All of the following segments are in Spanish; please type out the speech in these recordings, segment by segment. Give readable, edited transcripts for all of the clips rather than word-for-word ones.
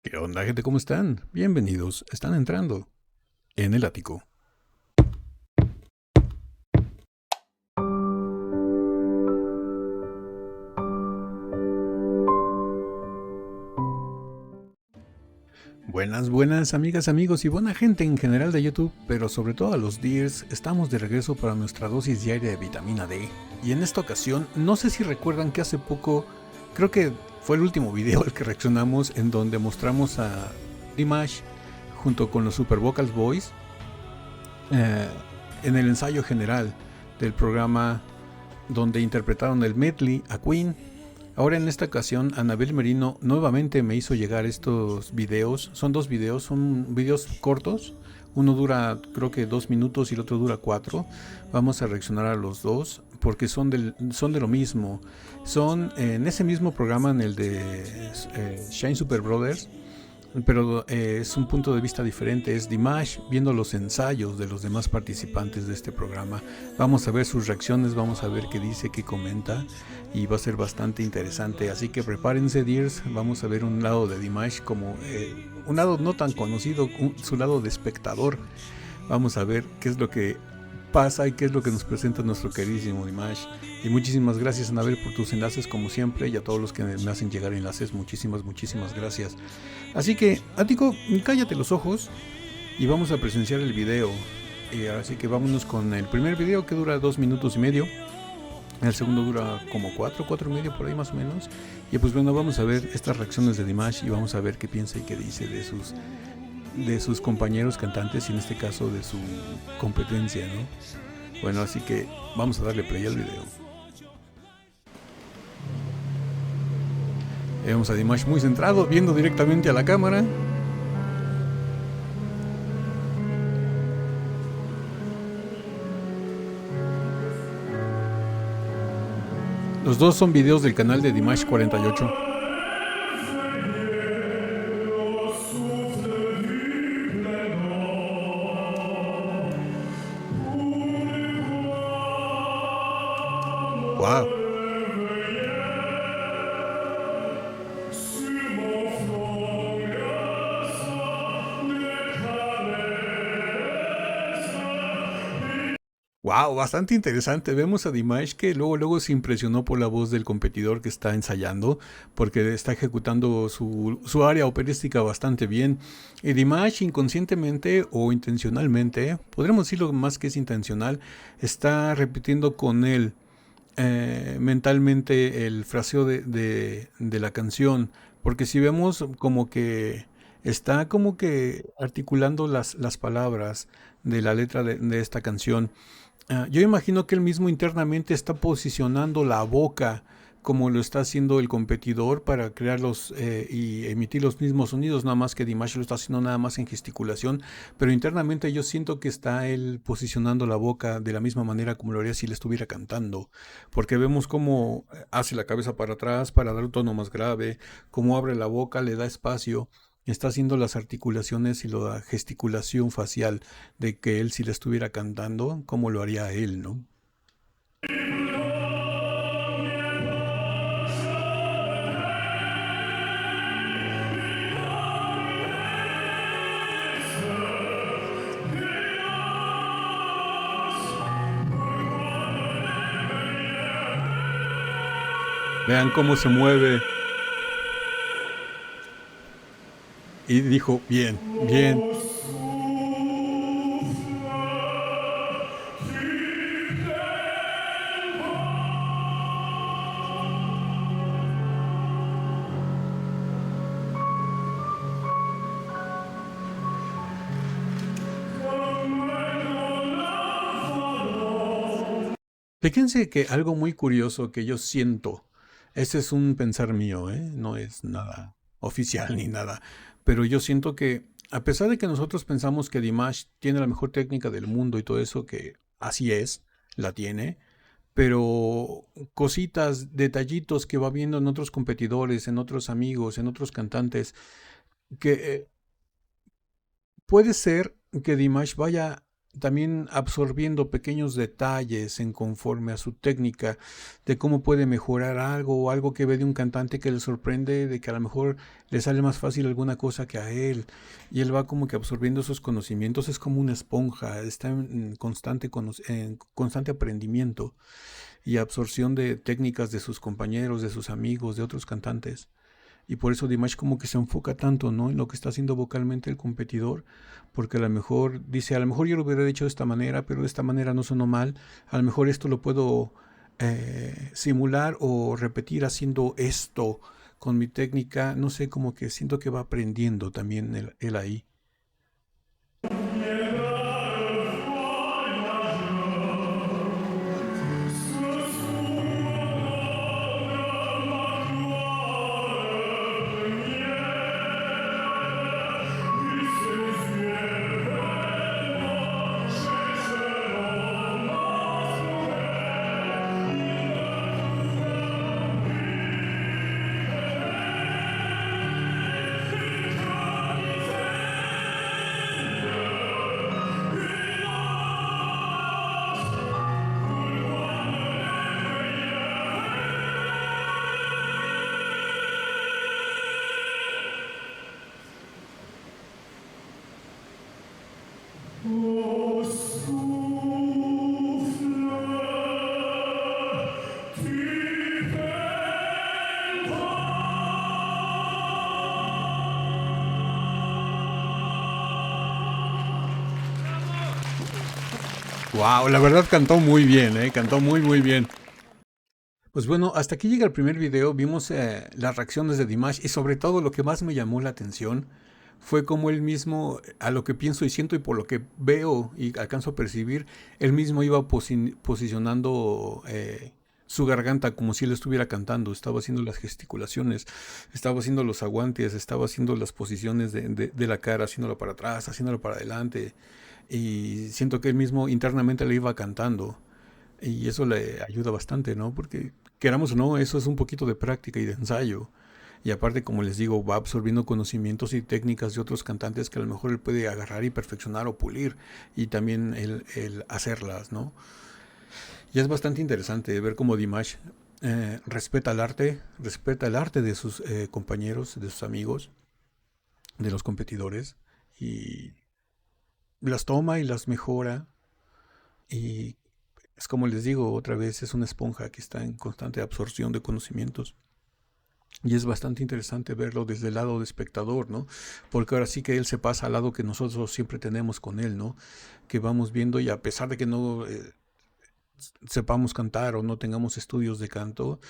¿Qué onda, gente? ¿Cómo están? Bienvenidos. Están entrando en el ático. Buenas amigas, amigos y buena gente en general de YouTube, pero sobre todo a los Deers. Estamos de regreso para nuestra dosis diaria de vitamina D. Y en esta ocasión, no sé si recuerdan que hace poco, creo que fue el último video al que reaccionamos, en donde mostramos a Dimash junto con los Super Vocals Boys eh, en el ensayo general del programa donde interpretaron el medley a Queen. Ahora en esta ocasión Anabel Merino nuevamente me hizo llegar estos videos. Son dos videos, son videos cortos. Uno dura creo que 2 minutos y el otro dura 4. Vamos a reaccionar a los dos porque son de lo mismo. Son en ese mismo programa, en el de Shine Super Brothers, pero es un punto de vista diferente. Es Dimash viendo los ensayos de los demás participantes de este programa. Vamos a ver sus reacciones, vamos a ver qué dice, qué comenta, y va a ser bastante interesante. Así que prepárense, Dears. Vamos a ver un lado de Dimash, como un lado no tan conocido, su lado de espectador. Vamos a ver qué es lo que pasa y qué es lo que nos presenta nuestro queridísimo Dimash. Y muchísimas gracias, Anabel, por tus enlaces como siempre, y a todos los que me hacen llegar enlaces, muchísimas gracias. Así que, Ático, cállate los ojos y vamos a presenciar el video. Así que vámonos con el primer video, que dura 2 minutos y medio. El segundo dura como 4 y medio por ahí más o menos. Y pues bueno, vamos a ver estas reacciones de Dimash y vamos a ver qué piensa y qué dice de sus compañeros cantantes, y en este caso de su competencia, ¿no? Bueno, así que vamos a darle play al video. Vemos a Dimash muy centrado, viendo directamente a la cámara. Los dos son videos del canal de Dimash 48. Wow. Wow, bastante interesante. Vemos a Dimash que luego se impresionó por la voz del competidor que está ensayando, porque está ejecutando su área operística bastante bien. Y Dimash, inconscientemente o intencionalmente, podremos decirlo más que es intencional, está repitiendo con él mentalmente el fraseo de la canción. Porque si vemos como que está como que articulando las palabras de la letra de esta canción. Yo imagino que él mismo internamente está posicionando la boca como lo está haciendo el competidor para crearlos y emitir los mismos sonidos, nada más que Dimash lo está haciendo nada más en gesticulación, pero internamente yo siento que está él posicionando la boca de la misma manera como lo haría si le estuviera cantando, porque vemos cómo hace la cabeza para atrás para dar un tono más grave, cómo abre la boca, le da espacio. Está haciendo las articulaciones y la gesticulación facial de que él, si le estuviera cantando, cómo lo haría él, ¿no? Vean cómo se mueve. Y dijo, bien, bien. Fíjense que algo muy curioso que yo siento, ese es un pensar mío, no es nada oficial ni nada, pero yo siento que a pesar de que nosotros pensamos que Dimash tiene la mejor técnica del mundo y todo eso, que así es, la tiene, pero cositas, detallitos que va viendo en otros competidores, en otros amigos, en otros cantantes, que puede ser que Dimash vaya también absorbiendo pequeños detalles en conforme a su técnica, de cómo puede mejorar algo o algo que ve de un cantante que le sorprende, de que a lo mejor le sale más fácil alguna cosa que a él, y él va como que absorbiendo esos conocimientos, es como una esponja, está en constante aprendimiento y absorción de técnicas de sus compañeros, de sus amigos, de otros cantantes. Y por eso Dimash como que se enfoca tanto, ¿no? En lo que está haciendo vocalmente el competidor, porque a lo mejor dice, a lo mejor yo lo hubiera dicho de esta manera, pero de esta manera no sonó mal, a lo mejor esto lo puedo simular o repetir haciendo esto con mi técnica, no sé, como que siento que va aprendiendo también él ahí. Wow, la verdad cantó muy bien, cantó muy muy bien. Pues bueno, hasta aquí llega el primer video, vimos las reacciones de Dimash y sobre todo lo que más me llamó la atención fue como él mismo, a lo que pienso y siento y por lo que veo y alcanzo a percibir, él mismo iba posicionando su garganta como si él estuviera cantando, estaba haciendo las gesticulaciones, estaba haciendo los aguantes, estaba haciendo las posiciones de la cara, haciéndolo para atrás, haciéndolo para adelante y siento que él mismo internamente le iba cantando. Y eso le ayuda bastante, ¿no? Porque queramos o no, eso es un poquito de práctica y de ensayo. Y aparte, como les digo, va absorbiendo conocimientos y técnicas de otros cantantes que a lo mejor él puede agarrar y perfeccionar o pulir. Y también el hacerlas, ¿no? Y es bastante interesante ver cómo Dimash respeta el arte de sus compañeros, de sus amigos, de los competidores. Y las toma y las mejora. Y es como les digo, otra vez es una esponja que está en constante absorción de conocimientos. Y es bastante interesante verlo desde el lado de espectador, ¿no? Porque ahora sí que él se pasa al lado que nosotros siempre tenemos con él, ¿no? Que vamos viendo y a pesar de que no sepamos cantar o no tengamos estudios de canto,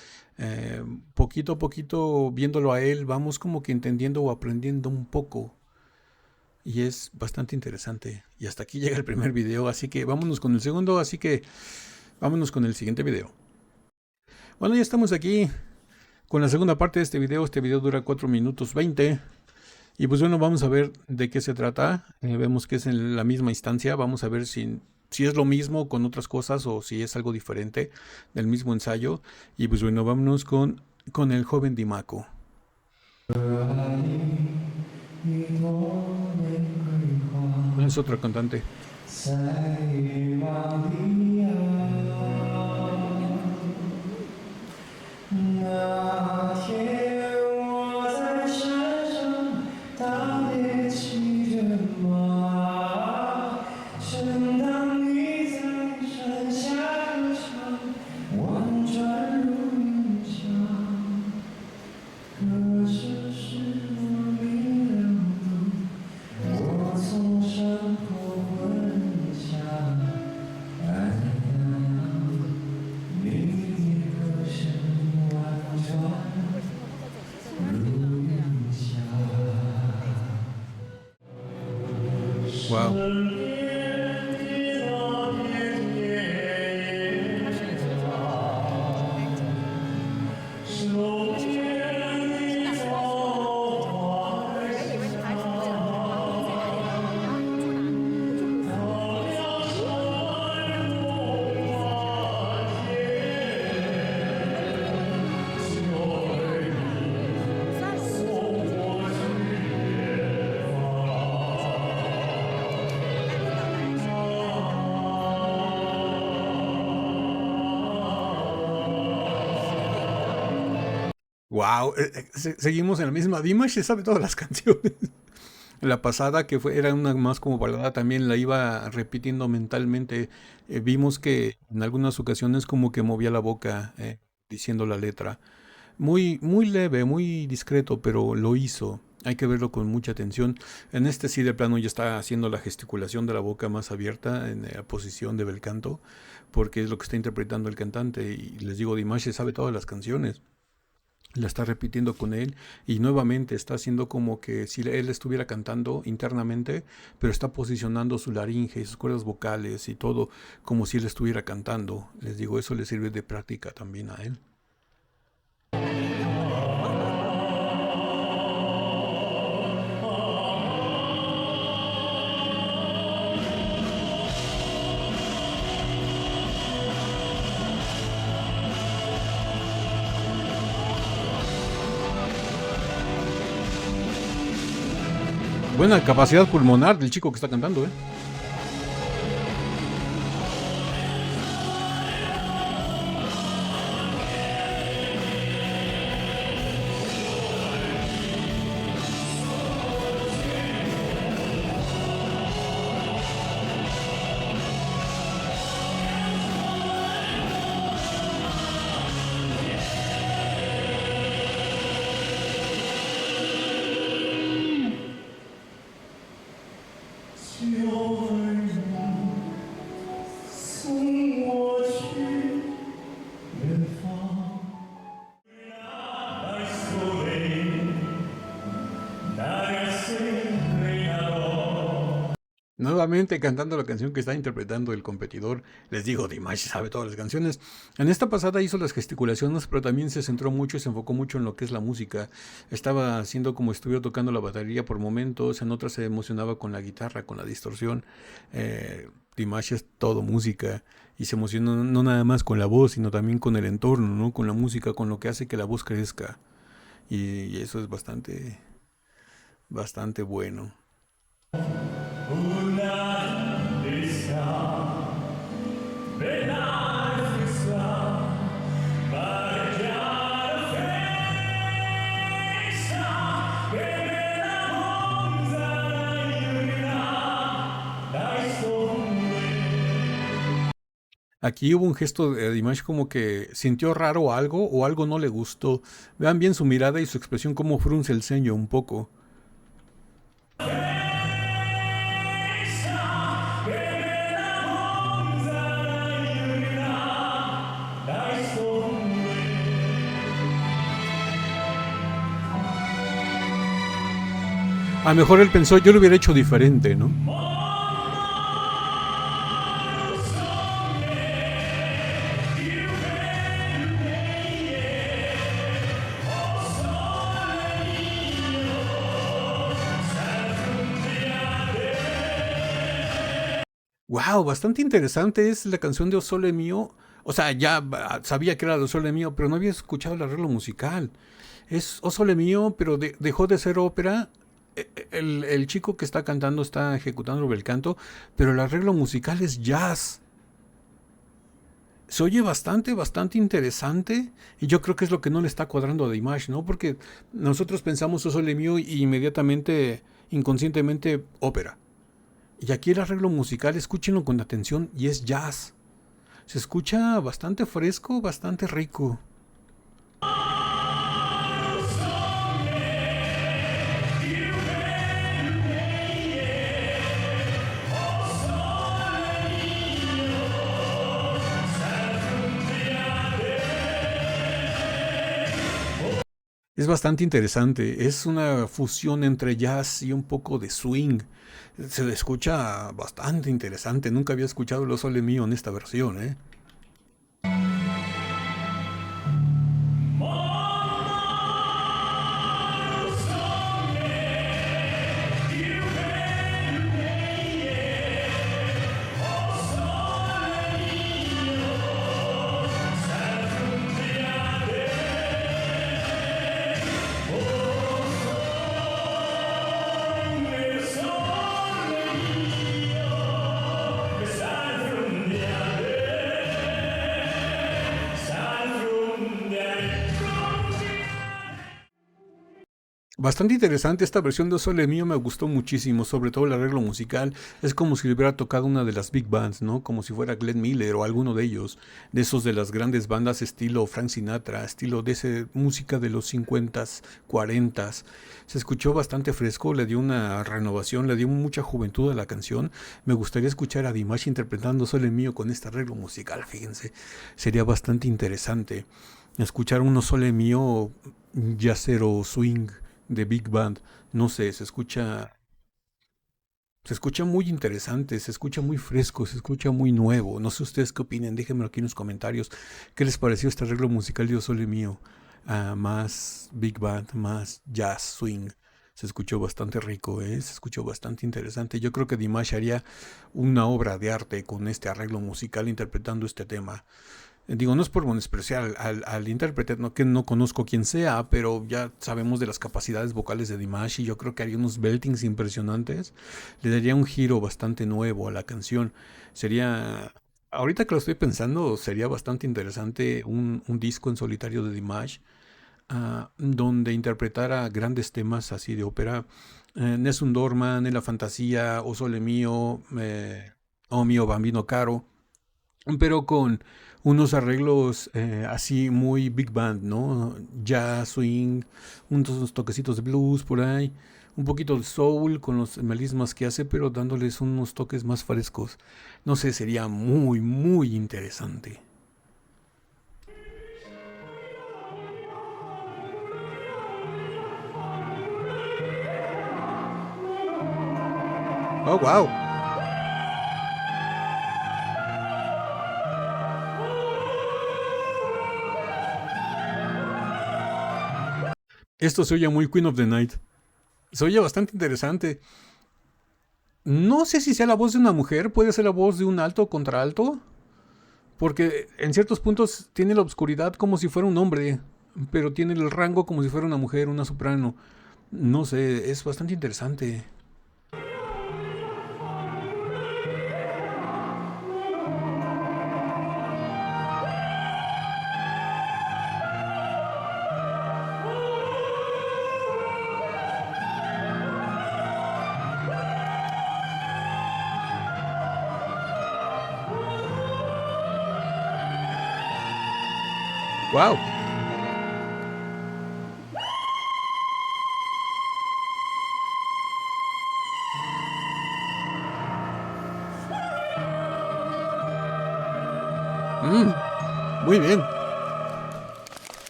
poquito a poquito viéndolo a él, vamos como que entendiendo o aprendiendo un poco. Y es bastante interesante. Y hasta aquí llega el primer video, así que vámonos con el segundo, así que vámonos con el siguiente video. Bueno, ya estamos aquí con la segunda parte de este video. Este video dura 4 minutos 20. Y pues bueno, vamos a ver de qué se trata. Vemos que es en la misma instancia. Vamos a ver si es lo mismo con otras cosas o si es algo diferente del mismo ensayo. Y pues bueno, vámonos con el joven Dimako. Es otro cantante. Wow, seguimos en la misma. Dimash se sabe todas las canciones. La pasada, que fue, era una más como balada, también la iba repitiendo mentalmente. Vimos que en algunas ocasiones como que movía la boca diciendo la letra. Muy, muy leve, muy discreto, pero lo hizo. Hay que verlo con mucha atención. En este sí de plano ya está haciendo la gesticulación de la boca más abierta en la posición de bel canto, porque es lo que está interpretando el cantante. Y les digo, Dimash se sabe todas las canciones, la está repitiendo con él y nuevamente está haciendo como que si él estuviera cantando internamente, pero está posicionando su laringe y sus cuerdas vocales y todo como si él estuviera cantando. Les digo, eso le sirve de práctica también a él. Buena capacidad pulmonar del chico que está cantando, ¿eh? Nuevamente cantando la canción que está interpretando el competidor. Les digo, Dimash sabe todas las canciones. En esta pasada hizo las gesticulaciones, pero también se centró mucho y se enfocó mucho en lo que es la música. Estaba haciendo como si estuviera tocando la batería por momentos, en otras se emocionaba con la guitarra, con la distorsión. Dimash es todo música y se emociona no nada más con la voz, sino también con el entorno, ¿no? Con la música, con lo que hace que la voz crezca. Y eso es bastante, bastante bueno. Aquí hubo un gesto de Dimash como que sintió raro algo o algo no le gustó. Vean bien su mirada y su expresión como frunce el ceño un poco. A lo mejor él pensó, yo lo hubiera hecho diferente, ¿no? Wow, bastante interesante es la canción de O Sole Mío. O sea, ya sabía que era de O Sole Mío, pero no había escuchado el arreglo musical. Es O Sole Mío, pero dejó de ser ópera. El chico que está cantando está ejecutando el canto, pero el arreglo musical es jazz. Se oye bastante, bastante interesante. Y yo creo que es lo que no le está cuadrando a Dimash, ¿no? Porque nosotros pensamos O Sole Mío y inmediatamente, inconscientemente, ópera. Y aquí el arreglo musical, escúchenlo con atención, y es jazz. Se escucha bastante fresco, bastante rico. Es bastante interesante, es una fusión entre jazz y un poco de swing. Se le escucha bastante interesante, nunca había escuchado Lo Sole Mío en esta versión, ¿eh? Bastante interesante esta versión de Sole Mío, me gustó muchísimo, sobre todo el arreglo musical. Es como si le hubiera tocado una de las big bands, ¿no? Como si fuera Glenn Miller o alguno de ellos, de esos de las grandes bandas estilo Frank Sinatra, estilo de ese música de los 50s, 40s. Se escuchó bastante fresco, le dio una renovación, le dio mucha juventud a la canción. Me gustaría escuchar a Dimash interpretando Sole Mío con este arreglo musical, fíjense. Sería bastante interesante escuchar uno Sole Mío jazzero swing de Big Band. No sé, se escucha muy interesante, se escucha muy fresco, se escucha muy nuevo. No sé ustedes qué opinen, déjenmelo aquí en los comentarios. ¿Qué les pareció este arreglo musical de Yo Sole Mío? Más Big Band, más jazz swing. Se escuchó bastante rico, ¿eh? Se escuchó bastante interesante. Yo creo que Dimash haría una obra de arte con este arreglo musical interpretando este tema. Digo, no es por menospreciar al intérprete, no, que no conozco quién sea, pero ya sabemos de las capacidades vocales de Dimash y yo creo que haría unos beltings impresionantes. Le daría un giro bastante nuevo a la canción. Sería, ahorita que lo estoy pensando, sería bastante interesante un disco en solitario de Dimash, donde interpretara grandes temas así de ópera. Nessun Dorma, La Fantasía, O Sole Mio, O Mio Bambino Caro, pero con unos arreglos así muy big band, ¿no? Jazz, swing, unos toquecitos de blues por ahí, un poquito de soul con los melismas que hace, pero dándoles unos toques más frescos. No sé, sería muy, muy interesante. Oh, wow. Esto se oye muy Queen of the Night. Se oye bastante interesante. No sé si sea la voz de una mujer, puede ser la voz de un alto o contralto. Porque en ciertos puntos tiene la obscuridad como si fuera un hombre, pero tiene el rango como si fuera una mujer, una soprano. No sé, es bastante interesante. ¡Wow! Muy bien.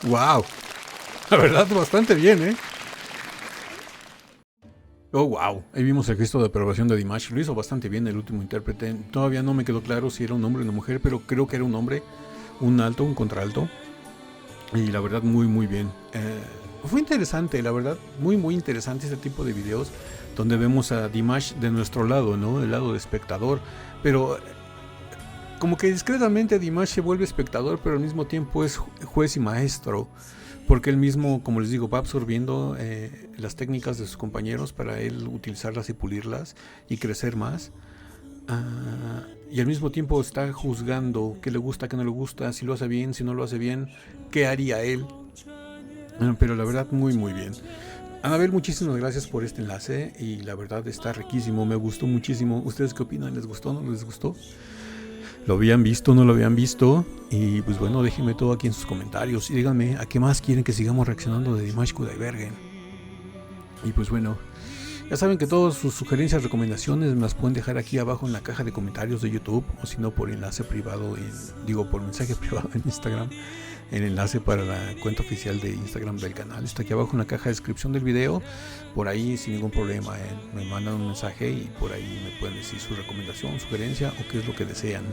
¡Wow! La verdad, bastante bien, ¿eh? Oh, wow. Ahí vimos el gesto de aprobación de Dimash. Lo hizo bastante bien el último intérprete. Todavía no me quedó claro si era un hombre o una mujer, pero creo que era un hombre, un alto, un contralto. Y la verdad, muy, muy bien. Fue interesante, la verdad, muy, muy interesante este tipo de videos donde vemos a Dimash de nuestro lado, ¿no? El lado de espectador. Pero como que discretamente Dimash se vuelve espectador, pero al mismo tiempo es juez y maestro. Porque él mismo, como les digo, va absorbiendo las técnicas de sus compañeros para él utilizarlas y pulirlas y crecer más. Y al mismo tiempo está juzgando qué le gusta, qué no le gusta, si lo hace bien, si no lo hace bien, qué haría él. Pero la verdad, muy, muy bien. Anabel, muchísimas gracias por este enlace y la verdad está riquísimo, me gustó muchísimo. ¿Ustedes qué opinan? ¿Les gustó? ¿No les gustó? ¿Lo habían visto? ¿No lo habían visto? Y pues bueno, déjenme todo aquí en sus comentarios y díganme a qué más quieren que sigamos reaccionando de Dimash Kudaibergen. Y pues bueno, ya saben que todas sus sugerencias, recomendaciones me las pueden dejar aquí abajo en la caja de comentarios de YouTube o si no por enlace privado, por mensaje privado en Instagram. El enlace para la cuenta oficial de Instagram del canal está aquí abajo en la caja de descripción del video. Por ahí sin ningún problema me mandan un mensaje y por ahí me pueden decir su recomendación, sugerencia o qué es lo que desean.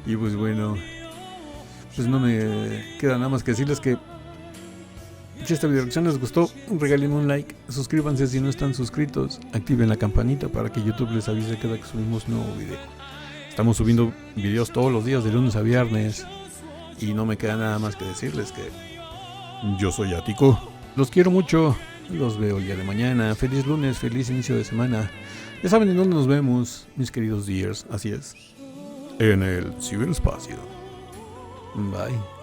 Y pues bueno, pues no me queda nada más que decirles que si esta video reacción les gustó, regalen un like, suscríbanse si no están suscritos, activen la campanita para que YouTube les avise cada que subimos nuevo video. Estamos subiendo videos todos los días de lunes a viernes y no me queda nada más que decirles que yo soy Ático. Los quiero mucho, los veo el día de mañana. Feliz lunes, feliz inicio de semana. Ya saben en dónde nos vemos, mis queridos dears, así es, en el ciberespacio. Bye.